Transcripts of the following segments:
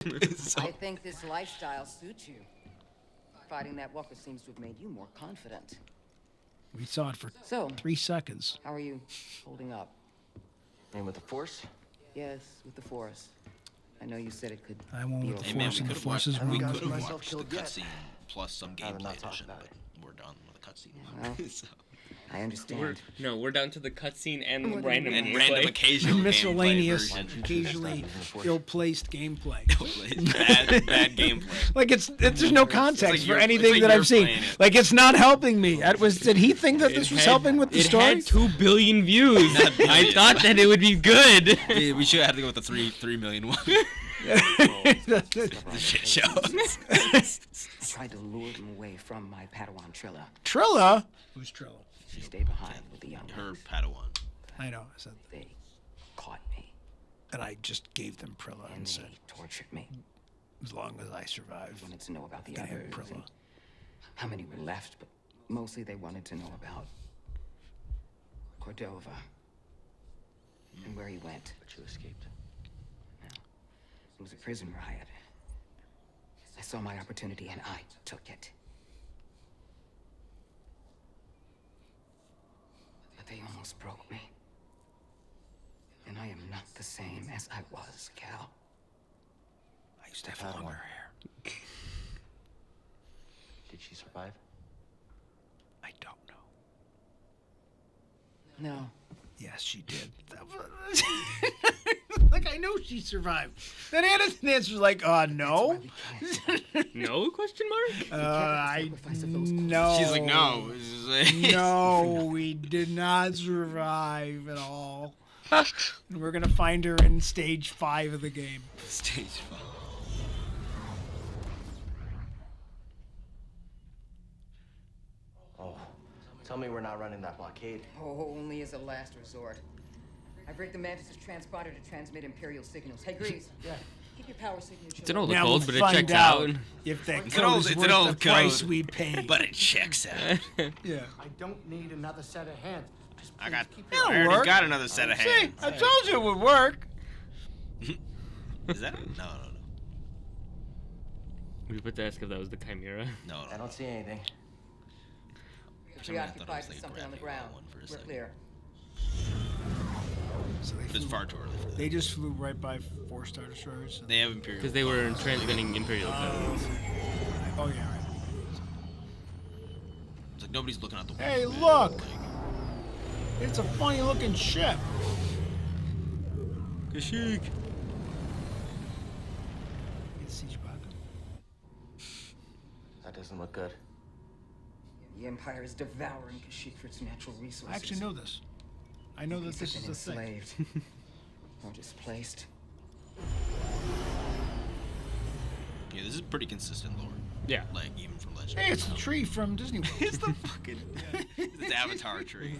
So, I think this lifestyle suits you. Fighting that walker seems to have made you more confident. We saw it for So, 3 seconds. how are you holding up? And with the Force? Yes, with the Force. I know you said it could I won't be with the hey okay. man, Force, we and the could Force is have wrong. watched the cutscene plus some Rather gameplay not talk edition, about but it. we're done with the cutscene. Well, So, I understand. We're down to the cutscene and Well, random and gameplay. random occasional Miscellaneous, gameplay version. occasionally ill-placed gameplay. bad gameplay. Like there's no context like for you're- anything it's like that you're I've seen. playing it. Like it's not helping me. Did he think that this was helping with the It story? had 2 billion views. Not billion. I thought that it would be good. We should have to go with the 3 million one. The shit show. I tried to lure them away from my Padawan Trilla. Trilla? Who's Trilla? She stayed behind with the young Her ones. Padawan. I know. I said, They caught me, and I just gave them Prilla and and they said, tortured me. as long as I survive, Wanted to know about the I can have others, Prilla. and how many were left, but mostly they wanted to know about Cordova and where he went. But you escaped. It was a prison riot. I saw my opportunity and I took it. But they almost broke me. And I am not the same as I was, Cal. I used to have longer hair. Did she survive? I don't know. No. Yes, she did. Like, I know she survived. That answer's like, no. No question mark? No. She's like, no. No, we did not survive at all. And we're gonna find her in stage 5 of the game. Stage 5. Oh, tell me we're not running that blockade. Oh, only as a last resort. I break the Mantis' transponder to transmit Imperial signals. Hey, Grease. Yeah. Keep your power signature. It's an old Now code, we'll but it find checks out out. if that It's code an old- is it's worth an old the price code, we paid. But it checks out. Yeah. I don't need another set of hands. Just I got. keep I It'll already work. got another set of See, hands. I told you it would work. Is that? No. We were about to ask if that was the Chimera. No. I don't see anything. You're For some reason, I thought it preoccupied was with like a something on the graphic ground. one for a We're second. clear. So they It's flew, far too early for that. they just flew right by 4 Star Destroyers. They have Imperial. Because they were transmitting Imperial codes. Oh, yeah, right. It's like nobody's looking out the window. Hey, man. look! Like, It's a funny looking ship. Kashyyyk. It's Siege Bug. That doesn't look good. The Empire is devouring Kashyyyk for its natural resources. I actually know this. I know that this They've is been a thing. enslaved or displaced. Yeah, this is pretty consistent lore. Yeah. Like even from Legend. Hey, it's the tree from Disney World. It's the fucking. It's the Avatar tree.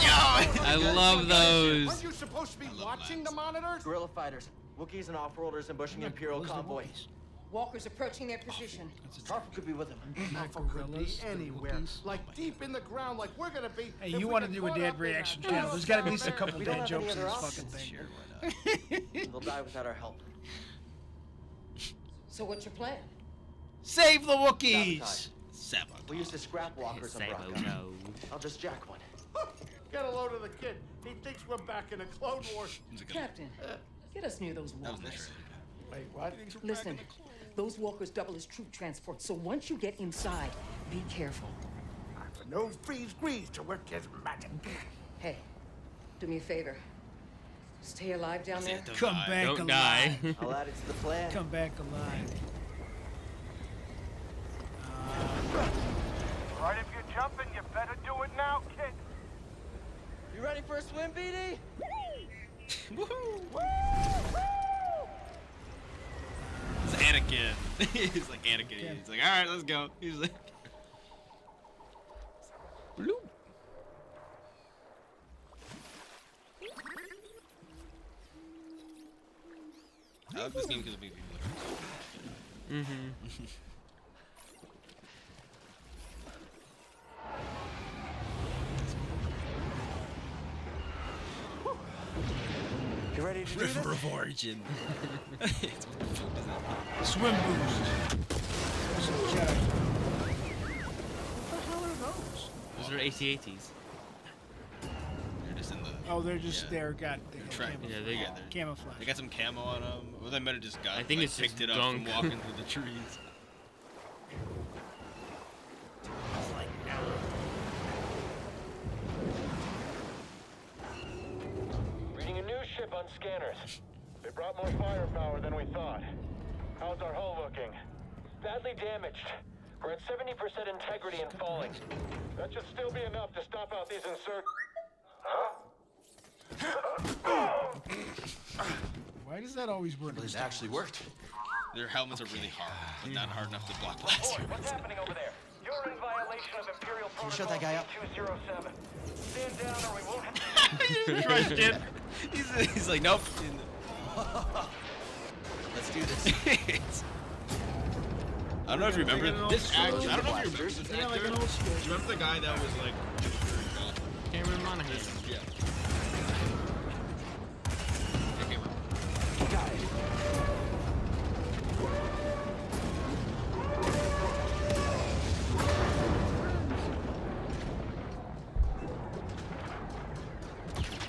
I love those. Aren't you supposed to be watching the monitors? Guerrilla fighters, Wookiees and off-worlders ambushing Imperial Those are convoy. Wookiees. Walkers approaching their position. Harper could be with them. Alpha could be Gorillas, the anywhere, Wookiees. like deep in the ground, like we're gonna be. Hey, if you we want to get do a caught dad up in reaction that channel. There's got to be at least a We couple don't dad have jokes any in other this options. fucking thing. Sure, why not? They'll die without our help. So what's your plan? Save the Sabotage. Wookiees! Sabotage. We used to scrap walkers on Sabo, Braca. no. I'll just jack one. Get a load of the kid. He thinks we're back in the Clone Wars. Captain, get us near those That was walkers. Wait, what? Listen, those walkers double as troop transport, so once you get inside, be careful. No freeze grease to work his magic. Hey, do me a favor. Stay alive down there. Don't Come die. back Don't alive. die. I'll add it to the plan. Come back alive. Right, if you're jumping, you better do it now, kid. You ready for a swim, BD? It's Anakin. He's like Anakin. He's like, all right, let's go. He's like, Bloop. I like this game because of big people. You ready to River of Origin. It's what the fuck does that mean? Swim boost. There's a Jedi. What the hell are those? Those are AT-ATs. They're just in the. Oh, they're just there. Got Track. Yeah, they got camouflage. They got some camo on them. Or they might have just got. I think like, it's picked just it up gunk. from walking through the trees. Reading a new ship on scanners. They brought more firepower than we thought. How's our hull looking? Badly damaged. We're at 70% integrity and falling. That should still be enough to stop out these insert. Why does that always work? It actually worked. Their helmets are really hard, but not hard enough to block blast. Boy, what's happening over there? You're in violation of Imperial Can you Protocol shut that guy up? 207. Stand down or we won't have Crushed it. He's like, nope. Let's do this. I don't know if you remember this actor. I don't know if you remember blasters. this Yeah, like actor. an old school. Do you remember the guy that was like? Cameron Monaghan. Yeah. Got it.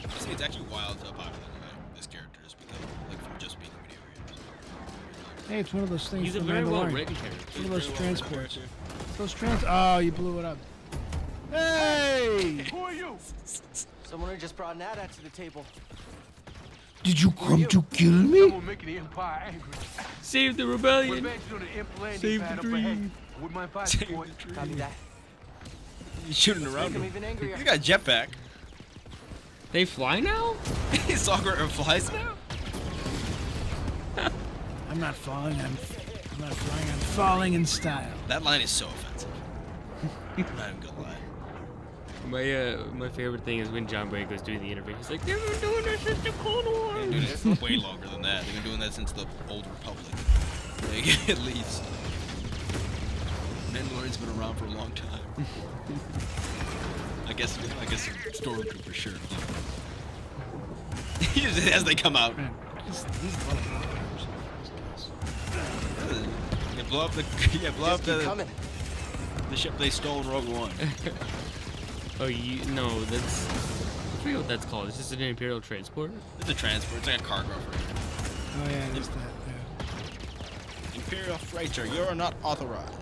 I think it's actually wild how popular this character is because, like, from just being in video games. Hey, it's one of those things. He's a from very well Mandalorian. written character. One of those transports. Oh, you blew it up. Hey! Who are you? Someone who just brought an ad to the table. Did you come to kill me? Someone making the Empire angry. Save the We're rebellion. advancing on the imp landing Save pad the up ahead. dream. Wouldn't mind if I Save support. the dream. Copy that. He's shooting Make around him him. even angrier. He got a jetpack. They fly now? Soccer flies now. I'm not falling. I'm not flying. I'm falling in style. That line is so offensive. I'm not even gonna lie. My favorite thing is when John Boyega's doing the interview. He's like, they've been doing this since the Cold War. Dude, it's way longer than that. They've been doing that since the Old Republic. Like, at least. Mandalorian's been around for a long time. I guess Stormtrooper, sure. As they come out. Man, these motherfuckers. Yeah, blow up the blow up Just keep the coming. ship they stole in Rogue One. Oh, no, that's... I forget what that's called. Is this an Imperial transport? It's a transport. It's like a cargo freighter. Oh yeah, it is that. Yeah. Imperial freighter, you're not authorized.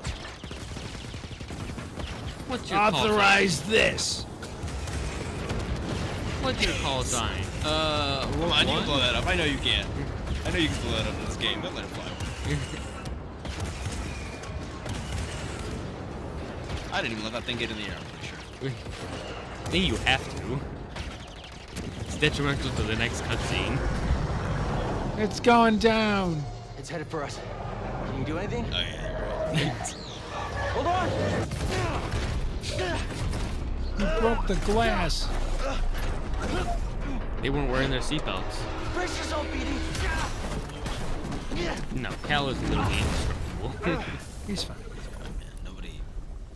What's your call sign? Authorize this. What's your call sign? Come on, you can blow that up. I know you can. I know you can blow that up in this game. Don't let it fly. I didn't even let that thing get in the air, I'm pretty sure. I think you have to. It's detrimental to the next cutscene. It's going down. It's headed for us. Can you do anything? Oh yeah, you're right. Hold on! You broke the glass. They weren't wearing their seatbelts. Brace yourself, BD! No, Cal is literally indestructible. He's fine. Man, nobody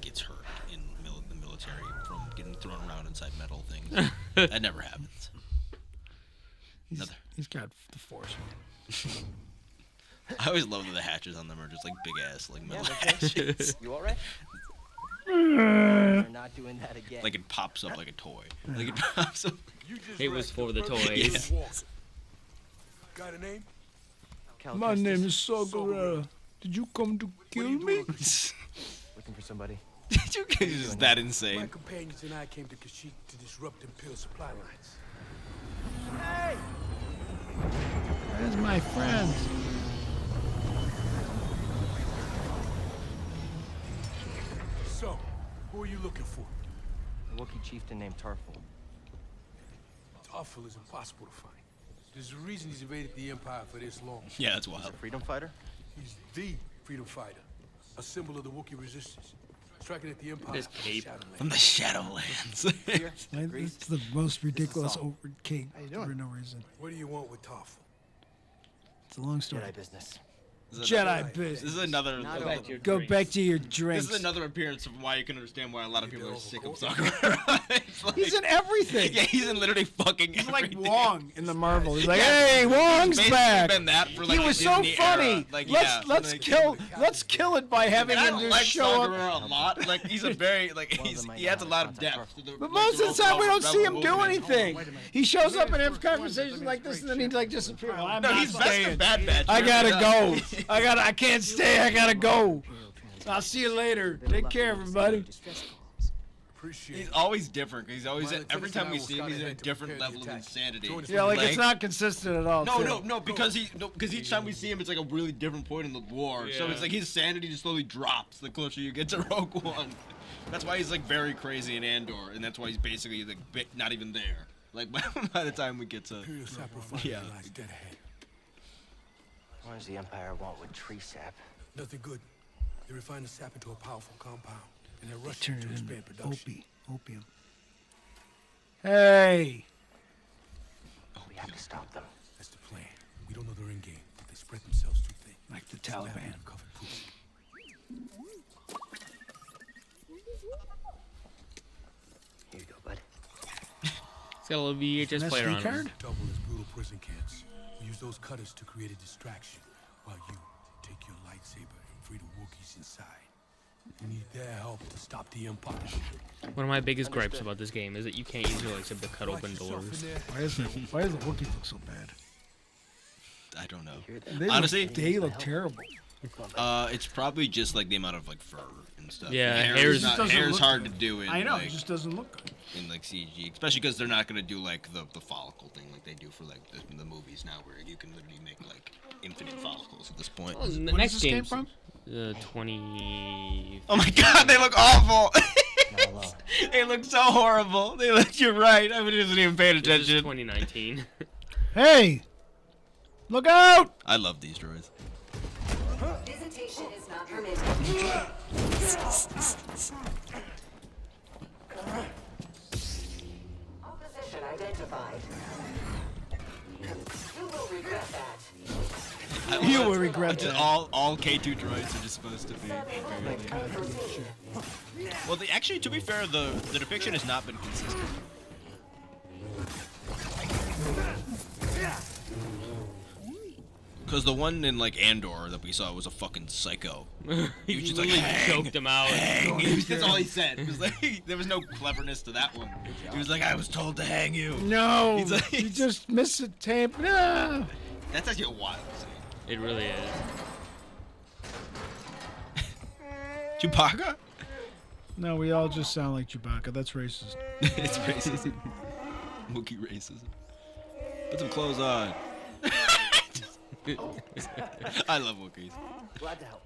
gets hurt in the military from getting thrown around inside metal things. That never happens. He's got the force. I always love that the hatches on them are just like big ass like metal Yeah, okay. hatches. You alright? We're not doing that again. Like it pops up like a toy. Like it pops up. You just It was wrecked for the perfect toys. walk. Got a name? Cal My Kestis. name is Saw Gerrera. Did you come to kill me? Looking for somebody. Did you guys just that My insane? companions and I came to Kashyyyk to disrupt Imperial supply lines. Hey! Where's my friends? So, who are you looking for? A Wookiee chieftain named Tarful. Tarful is impossible to find. There's a reason he's evaded the Empire for this long. Yeah, that's He's a wild. freedom fighter? He's the freedom fighter, a symbol of the Wookiee resistance, striking at the Empire. His cape. Shadowlands. From the Shadowlands. Here, Like, Grease. it's the most ridiculous Saul. over cape for no reason. What do you want with Tarful? It's a long story. Jedi business. Jedi This business. is another. Go back to your drinks. This is another appearance of why you can understand why a lot of people are sick of Sakura. It's like- He's in everything. Yeah, he's in literally fucking. He's like everything. Wong in the Marvel. He's like, hey, Wong's Basically back. Been that for like He was the so Disney funny. Era. Like, Let's kill it by having And I him don't just like show up. Sakura a lot. Like he's a very like he adds a lot of depth. To the, But like, most the of the time we overall don't see him do movement. anything. He shows up and has conversations like this, and then he like disappears. I'm No, not he's best staying. in Bad Batch. I gotta Really go. does. I can't stay. I gotta go. I'll see you later. Take care, everybody. Appreciate He's it. always different. He's always My every time we lieutenants see and I him, he's will in a scout different ahead to level of attack. insanity. Join us Yeah, like Like- it's not consistent at all. too. No, because each time we see him, it's like a really different point in the war. So Yeah. it's like his sanity just slowly drops the closer you get to Rogue One. That's why he's like very crazy in Andor, and that's why he's basically like not even there. Like by the time we get to Imperial sap refinery Yeah. lies dead ahead. What does the Empire want with tree sap? Nothing good. They refine the sap into a powerful compound, and they're rushing Turn to it into expand production. opium. Hey. We have to stop them. That's the plan. We don't know they're in game, but they spread themselves too thin. Like the Snap Taliban. and covered pussy. Here you go, bud. It's got a little VHS An player SD on card? it. Double as brutal prison camps. We use those cutters to create a distraction, while you take your lightsaber and free the Wookiees inside. We need their help to stop the Empire. One of my biggest gripes about this game is that you can't use your lightsaber to cut open Watch yourself doors. in there. Why does the Wookiee look so bad? I don't know. They Honestly, they look terrible. it's probably just like the amount of like fur and stuff. Yeah, hair hair's- is not, Doesn't hair's look hard good. to do in I know, like it just doesn't look good. in like CG, especially because they're not gonna do like the follicle thing like they do for like the movies now, where you can literally make like infinite follicles at this point. Well, the When next is this game game's from? 20. Oh my god, they look awful. Not alone. They look so horrible. They look. You're right. I wasn't even paying This is attention. 2019. Hey! Look out! I love these droids. Visitation is not permitted. Opposition identified. You will regret that. You will regret Just that. all K2 droids are just supposed to be. Well, actually, to be fair, the depiction has not been consistent. Because the one in like Andor that we saw was a fucking psycho. He was just literally like, "Hang, choked him out. That's all he said. It was like there was no cleverness to that one. He was like, "I was told to hang you." No! He's like- You just missed a tape. No! That's actually a wild scene. It really is. Chewbacca? No, we all just sound like Chewbacca. That's racist. It's racism. Wookiee racism. Put some clothes on. I love Wookiees. Glad to help.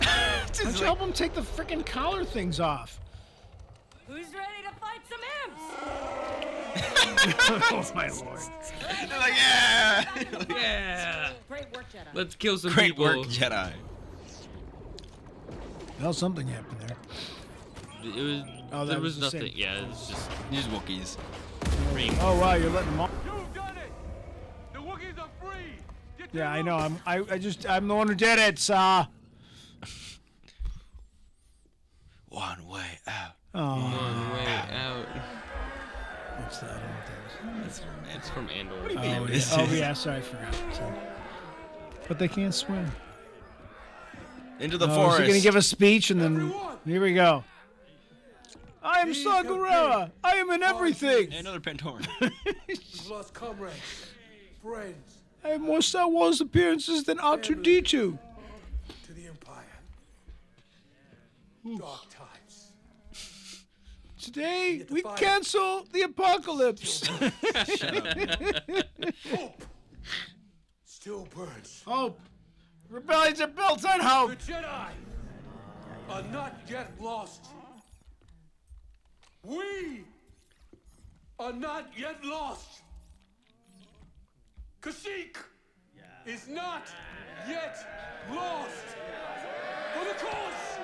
Why don't you help him take the freaking collar things off? Who's ready to fight some imps? Oh my lord. They're like, yeah! Yeah. Great work, Jedi. Let's kill some Great people. work, Jedi. Well, something happened there. It was. Oh, that there was was the nothing. same. Yeah, it was just. These Wookiees. Oh wow, you're letting them off. You've done it! The Wookiees are free! Get to Yeah, I the know. roof. I'm the one who did it, Saw. One way out. Oh, One way out. what's that? I don't know what that is. That's romantic. It's from Andor. What do you Oh, mean? yeah. Oh, yeah, sorry, I forgot. So- But they can't swim. Into the Oh, forest. is he gonna give a speech and then Everyone! here we go. I am Sakura. I am in everything. Hey, another Pentoran. We've lost comrades, friends I have more Star Wars appearances than R2-D2. to the Empire. Dark times. Today we cancel the apocalypse. Hope still burns. Hope. Rebellions are built on hope. The Jedi are not yet lost. We are not yet lost. Kashyyyk is not yet lost. For the cause.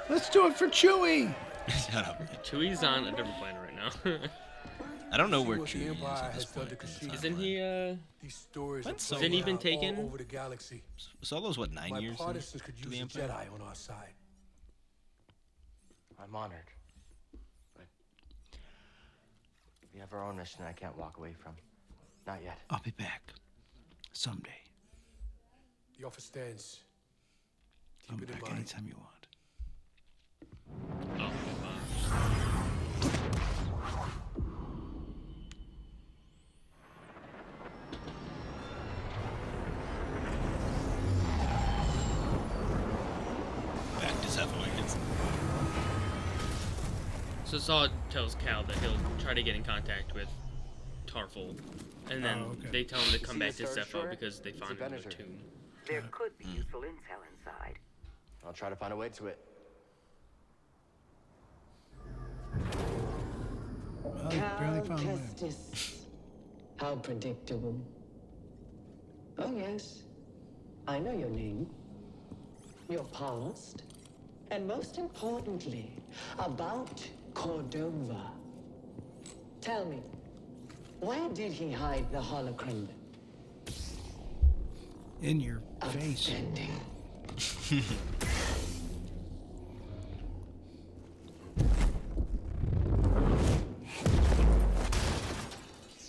Let's do it for Chewie. Shut up. Chewie's on a different planet right now. I don't know See where what Chewie the is Empire at this has done point. to in the Kashyyyk. Isn't he? These stories When are Solo- Isn't he playing been out all taken? over the galaxy. Solo's what, 9 My years partisans could to use the a Empire? Jedi on our side. I'm honored. But we have our own mission I can't walk away from. Not yet. I'll be back. Someday. The offer stands. I'll Keep be it in back mind. anytime you want. Back to Seth Wiggins. So Saw tells Cal that he'll try to get in contact with Tarful, and then Oh, okay. they tell him to come See back the to third Cepho floor? because they It's found a him in a Venator. tomb. There could be useful intel inside. I'll try to find a way to it. Well, you barely found a way. Kestis. How predictable. Oh, yes. I know your name, your past, and most importantly, about Cordova. Tell me, where did he hide the holocron? In your face. Outstanding.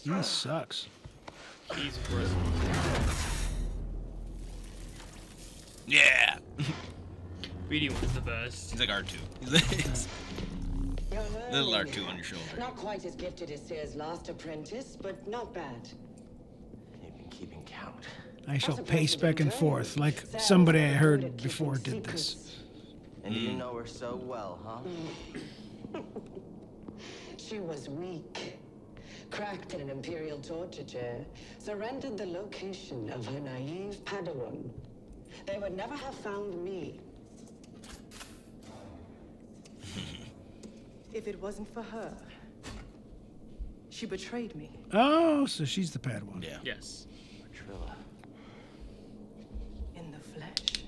This sucks. He's worth. Yeah! Reedy was the best. He's like R2. He's like, You're little learning. R2 on your shoulder. Not quite as gifted as Seer's last apprentice, but not bad. You've been keeping count. I shall As a pace back and president, forth like Sarah's somebody I very good heard at before keeping did this. secrets. And you know her so well, huh? She was weak, cracked in an Imperial torture chair, surrendered the location of her naive Padawan. They would never have found me. If it wasn't for her, she betrayed me. Oh, so she's the Padawan. Yeah. Yes. Trilla. In the flesh.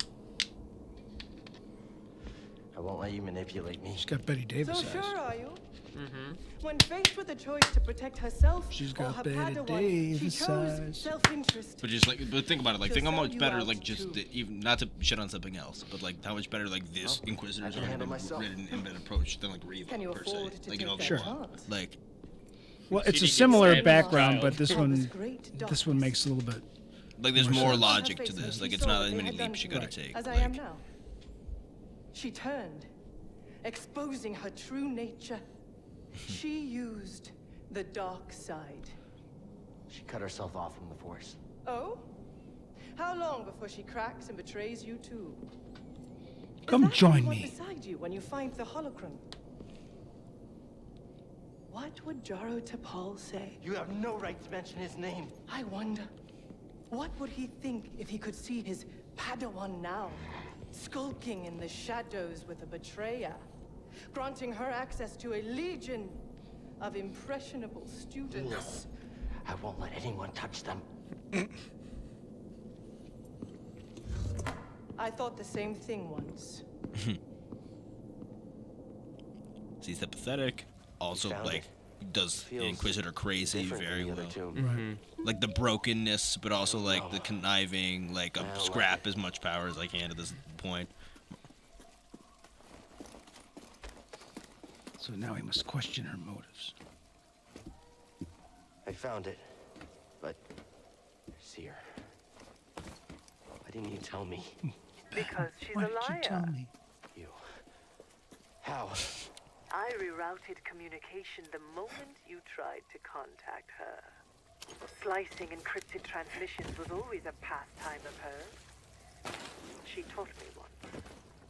I won't let you manipulate me. She's got Betty Davis So eyes. sure are you? Mm-hmm. When faced with a choice to protect herself She's or got her Betty Padawan, she Davis chose eyes. self-interest. But just like, but think about it. Like, She'll think how sell much you better, out like, just too. even not to shit on something else, but like how much better, like this Inquisitors I can are handle been myself. written and been approached than like Reva Can you per se. afford to Like, take know, that Sure. chance? like, Well, She it's a did get similar stabbed as a background, child. but this All one, this great this one darkness. makes a little bit. there's More more sense. logic On her to face this. when Like, she it's saw not what as they many had done leaps you to gotta her, take. As I Like, am now. She turned, exposing her true nature. She used the dark side. She cut herself off from the Force. Oh? How long before she cracks and betrays you too? Come Is that join anyone me. beside you when you find the holocron? What would Jaro Tapal say? You have no right to mention his name. I wonder, what would he think if he could see his Padawan now, skulking in the shadows with a betrayer, granting her access to a legion of impressionable students? I won't let anyone touch them. I thought the same thing once. he's pathetic. Also, Found like, does Feels Inquisitor crazy different very than the well. other two. Mm-hmm. Like the brokenness, but also like the conniving. Like, Well, scrap as much power as I can at this point. So now we must question her motives. I found it, but see her. Why didn't you tell me? Because she's Why a did you liar. tell me? You. How? I rerouted communication the moment you tried to contact her. Slicing encrypted transmissions was always a pastime of hers. She taught me once.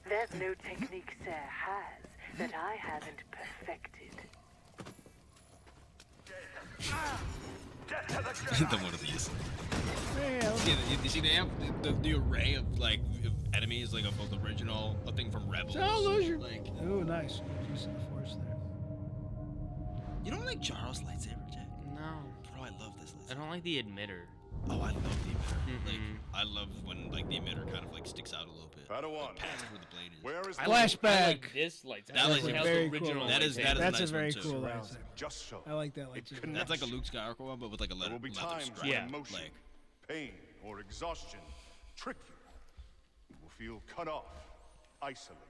There's no technique Sarah has that I haven't perfected. The one of these. You see, they have the array of like of enemies, like of both original, a thing from Rebels. Oh, those are. Like, Oh, nice. Using the Force there. you don't like Jaro's lightsaber, Jack? No, Bro, I love this I lightsaber. don't like the emitter. Oh, I love the emitter. Like, I love when like the emitter kind of like sticks out a little bit. Padawan, Past where the blade is. where is I Flashback. like this lightsaber. That Like, lightsaber how's very the cool. original That is lightsaber? a That's nice a very one, too. cool Surrounds lightsaber. it just so. I like that It lightsaber. connects That's like a you. Luke Skywalker one, but with like a There leather will be strap. times when Yeah. emotion, Like, pain, or exhaustion trick you. You will feel cut off, isolated.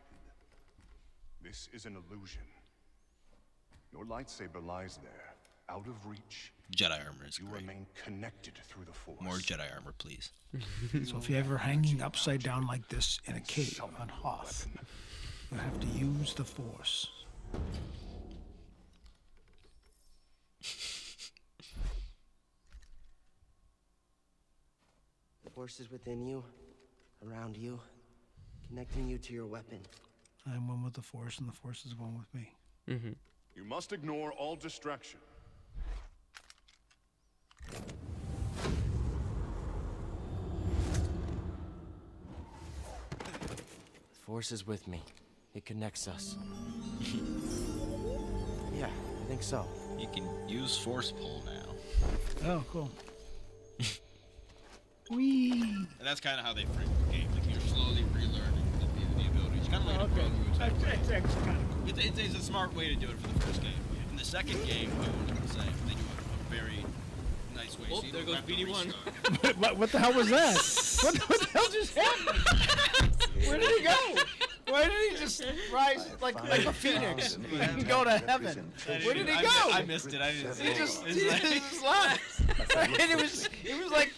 This is an illusion. Your lightsaber lies there, out of reach. Jedi armor is You great. remain connected through the Force. More Jedi armor, please. So if you're ever hanging upside down like this in a cave on Hoth, you have to use the Force. The Force is within you, around you, connecting you to your weapon. I am one with the Force, and the Force is one with me. You must ignore all distraction. The Force is with me. It connects us. Yeah, I think so. You can use force pull now. Oh, cool. Whee! And that's kind of how they frame the game. Like, you're slowly relearning the abilities. Kind of like a Grogu type way. It's actually kind of cool. It's a smart way to do it for the first game. In the second game, I was the same. They do a very nice way. Oh, So you there don't goes have to BD1. restart. What the hell was that? What the hell just happened? Where did he go? Why did he just rise like a phoenix and go to heaven? Where did he go? I missed it. I didn't see He it. just It's like- left. And it was like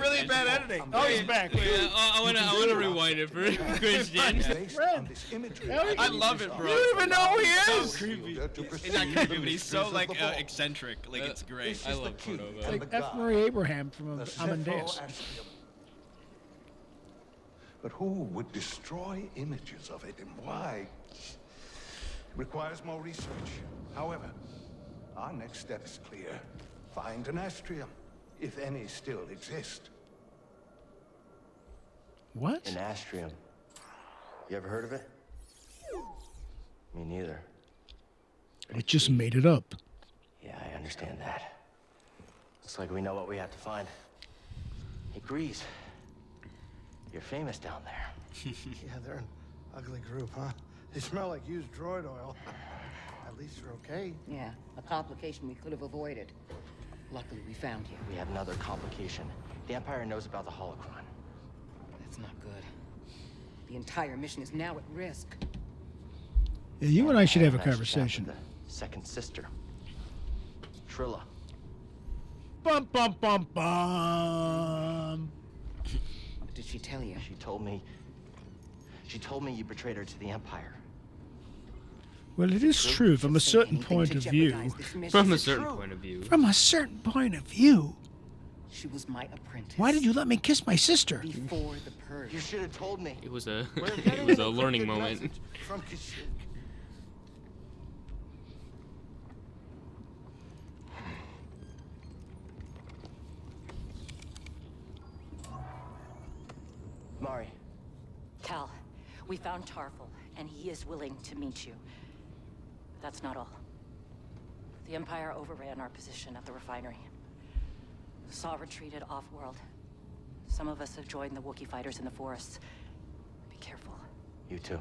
really bad editing. Oh, he's back. I wanna rewind it for Christian. Fred, I love it, bro. you don't even know who he So is. creepy. It's not creepy, but he's so like eccentric. Like it's great. I love Frodo. It's like F. Murray Abraham from Amadeus. But who would destroy images of it and why? Requires more research. However, our next step is clear. Find an astrium, if any still exist. What? An astrium. You ever heard of it? Me neither. I just made it up. Yeah, I understand that. Looks like we know what we have to find. Hey, Grease. You're famous down there. Yeah, they're an ugly group, huh? They smell like used droid oil. At least they're okay. Yeah, a complication we could have avoided. Luckily, we found you. We have another complication. The Empire knows about the holocron. That's not good. The entire mission is now at risk. Yeah, you and I should have a And I should conversation. capture the second sister. Trilla. Bum bum bum bum. What did she tell you? She told me you betrayed her to the Empire. Well, it is true from a certain point of view. From a certain point of view. From a certain point of view. She was my apprentice. Why did you let me kiss my sister? Before the purge. You should have told me. It was a We're it getting was an a learning encrypted moment. message from Kashyyyk. Mari. Cal, we found Tarful, and he is willing to meet you. But that's not all. The Empire overran our position at the refinery. Saw retreated off-world. Some of us have joined the Wookiee fighters in the forests. Be careful. You too.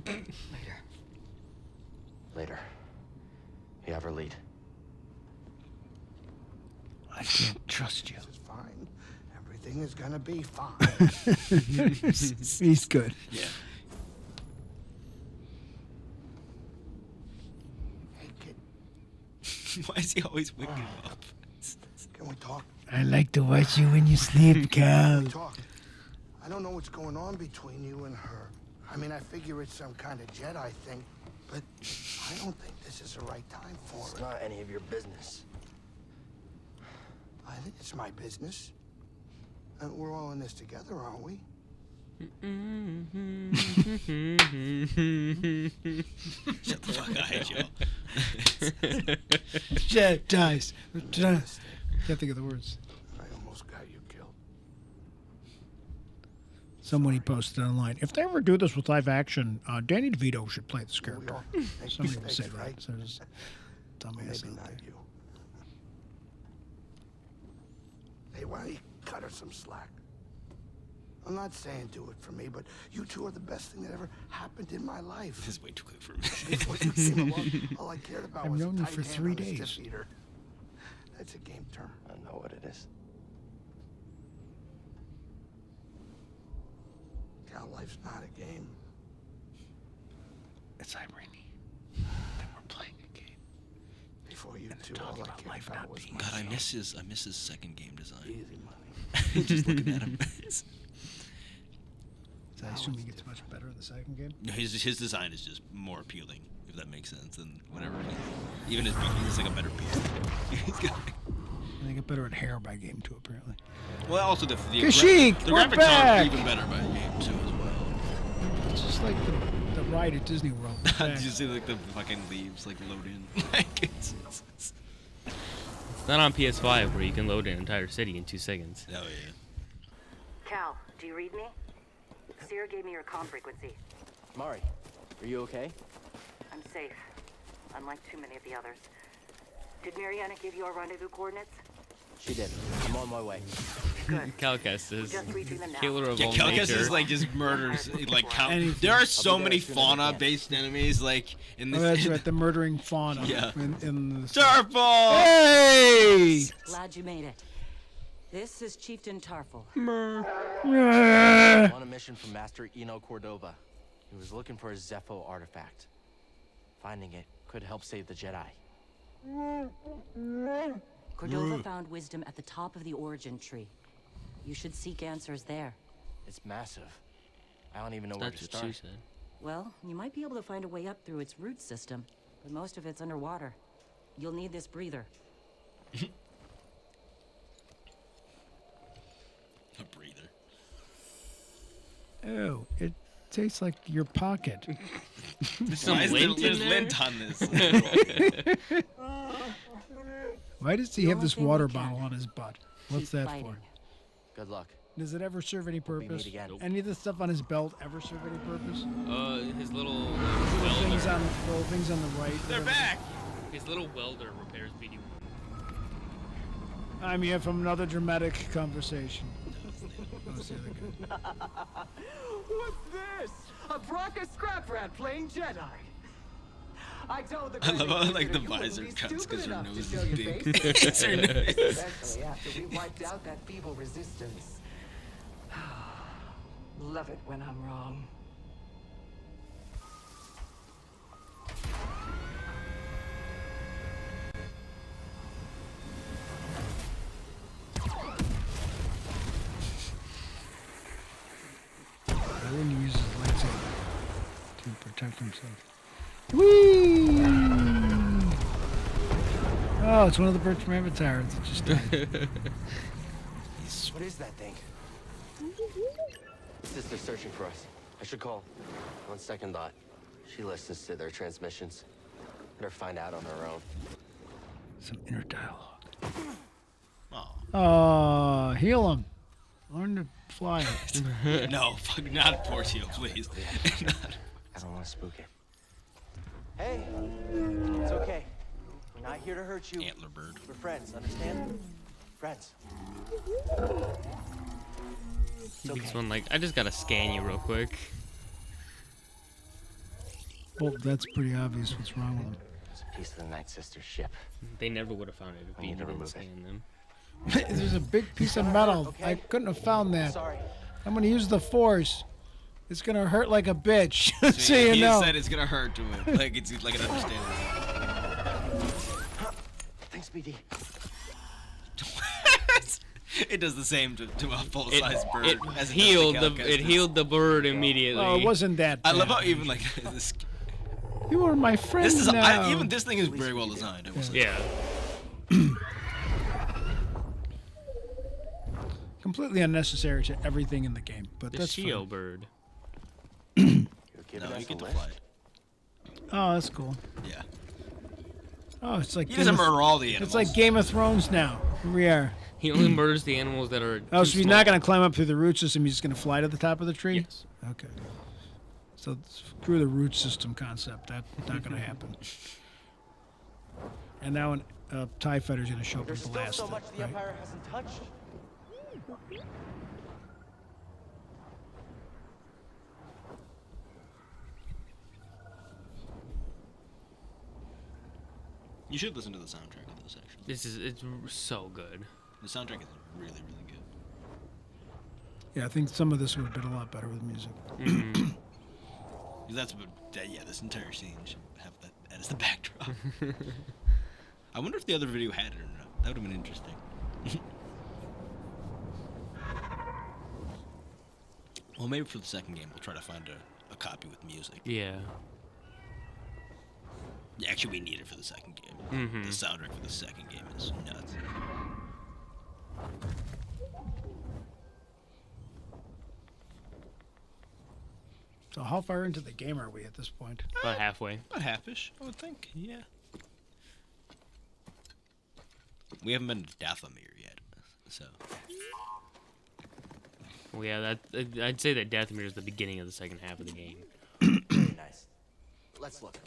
Later. Later. You have her lead. I can't trust you. This is fine. Everything is gonna be fine. He's good. Yeah. Hey, kid, Why is he always waking up? can we talk? I like to watch you when you sleep, Cal. Talk. I don't know what's going on between you and her. I mean, I figure it's some kind of Jedi thing, but I don't think this is the right time for It's it. not any of your business. I think it's my business. And we're all in this together, aren't we? Shut the fuck up, I hate you. Jedi's. Can't think of the words. I almost got you killed. Somebody posted online. If they ever do this with live action, Danny DeVito should play this character. Somebody will say that. So just tell me Maybe not you. Hey, why don't you cut her some slack? I'm not saying do it for me, but you two are the best thing that ever happened in my life. This is way too quick for Before you came along, all I cared about I've was known a you tight for hand 3 on a days. stiff eater. That's a game term. I know what it is. Cal, life's not a game. It's irony that we're playing a game. Before you two, all I cared about was my God, I miss his second game design. easy money. Just looking at him. So I assume he gets much better in the second game. No, his design is just more appealing, if that makes sense, than whatever it is. Even his beard, he's like a better beard. He's got- And they get better at hair by game 2, apparently. well, also the Kashyyyk, the we're graphics back! are even better by game 2 as well. It's just like the ride at Disney World. We're back. Did you see like the fucking leaves like load in? Like it's It's not on PS5 where you can load an entire city in 2 seconds. oh yeah. Cal, do you read me? Sierra gave me your comm frequency. Mari, are you okay? I'm safe, unlike too many of the others. Did Mariana give you our rendezvous coordinates? She did. I'm on my way. Good. Calcus is Just reaching them now. killer of Yeah, all Calcus nature. is like just murders. Like Anything. there are so I'll be there many as soon as I can. fauna-based enemies like in Oh, this. that's right, the murdering fauna. Yeah. In the Turfball! Hey! Glad you made it. This is Chieftain Tarful. I'm on a mission from Master Eno Cordova. He was looking for a Zepho artifact. Finding it could help save the Jedi. Cordova found wisdom at the top of the origin tree. You should seek answers there. It's massive. I don't even know where to That's what start. she said. Well, you might be able to find a way up through its root system, but most of it's underwater. You'll need this breather. A breather. Oh, it tastes like your pocket. Why is lint there's in lint on this? Why does he have this water bottle on his butt? What's Keep that fighting. for? Good luck. Does it ever serve any we meet purpose? again. Any of the stuff on his belt ever serve any purpose? His little Little things welder. little things on the right. They're back. His little welder repairs BD1. I'm here from another dramatic conversation. That was the other guy. What's this? A Bracca scrap rat playing Jedi. I told the I love how Grand like the Inquisitor you visor wouldn't be cuts because stupid her enough nose to is show your big. face. It's her nose. Especially after we wiped out that feeble resistance. Love it when I'm wrong. I wouldn't use his lightsaber to protect himself. Whee! Oh, it's one of the birds from Avatar. It just died. What is that thing? Sister's searching for us. I should call. On second thought, she listens to their transmissions. Let her find out on her own. Some inner dialogue. Oh. Oh, heal him. Learn to fly. No, fuck, not Portio, please. I don't want to spook it. Hey, it's okay. We're not here to hurt you. Antler bird. We're friends, understand? Friends. This one, like, I just gotta scan you real quick. Well, that's pretty obvious what's wrong with him. It's a piece of the Night Sister's ship. They never would have found it if I we need to didn't remove it. scan them. There's a big piece of metal. Okay. I couldn't have found that. Sorry. I'm gonna use the force. It's gonna hurt like a bitch. So See, you he know. said it's gonna hurt to him. Like it's like an understanding. Thanks, BD. It does the same to a full-size bird. It as it healed does to the Calcus. it healed the bird immediately. Oh, it wasn't that bad. I love how even like this. You are my friend This is now. even this thing is very well designed. I will say. Yeah. Completely unnecessary to everything in the game, but The that's Shio fine. bird. You're giving No, us you get a to list? fly. Oh, that's cool. Yeah. Oh, it's like He doesn't murder all the animals. It's like Game of Thrones now. Here we are. He only murders the animals that are. Oh, too so he's small. not going to climb up through the root system. He's just going to fly to the top of the tree? Yes. Okay. So screw the root system concept. That's not going to happen. And now a TIE fighter's going to show up There's and still blast so it, much the right? Empire hasn't touched. You should listen to the soundtrack of this section. It's so good. The soundtrack is really, really good. Yeah, I think some of this would have been a lot better with music. That's what, yeah, this entire scene should have that as the backdrop. I wonder if the other video had it or not. That would have been interesting. Well, maybe for the second game, we'll try to find a copy with music. Yeah. Actually, we need it for the second game. Mhm. The soundtrack for the second game is nuts. So how far into the game are we at this point? About halfway. About half-ish, I would think. Yeah. We haven't been to Dathomir yet, so. Well, yeah, I'd say that Dathomir is the beginning of the second half of the game. Very nice. Let's look.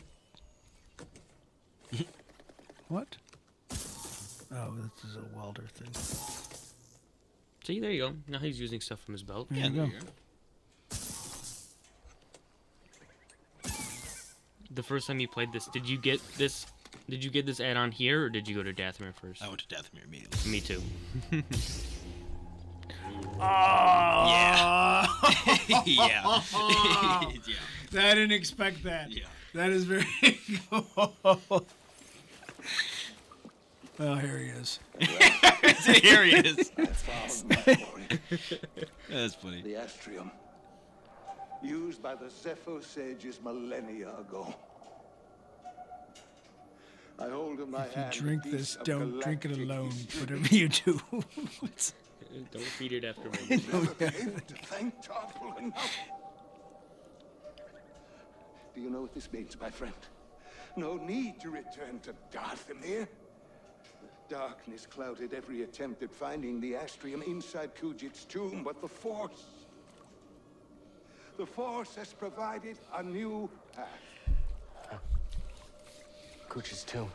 What? Oh, this is a welder thing. See, there you go. Now he's using stuff from his belt. There you go. The first time you played this, did you get this? Did you get this add-on here, or did you go to Dathomir first? I went to Dathomir immediately. Me too. Yeah. Yeah. Yeah. I didn't expect that. Yeah. That is very cool. Oh, here he is. Here he is. I found my quarry. That's funny. The Astrium. Used by the Zepho sages millennia ago. I hold in my If you hand drink a this, piece of don't drink it galactic alone. history. Whatever you do. Don't feed it after me. Never be able to thank Tarple enough. Do you know what this means, my friend? No need to return to Dathomir. Darkness clouded every attempt at finding the Astrium inside Kujit's tomb, but the Force has provided a new path. Kuch's tomb.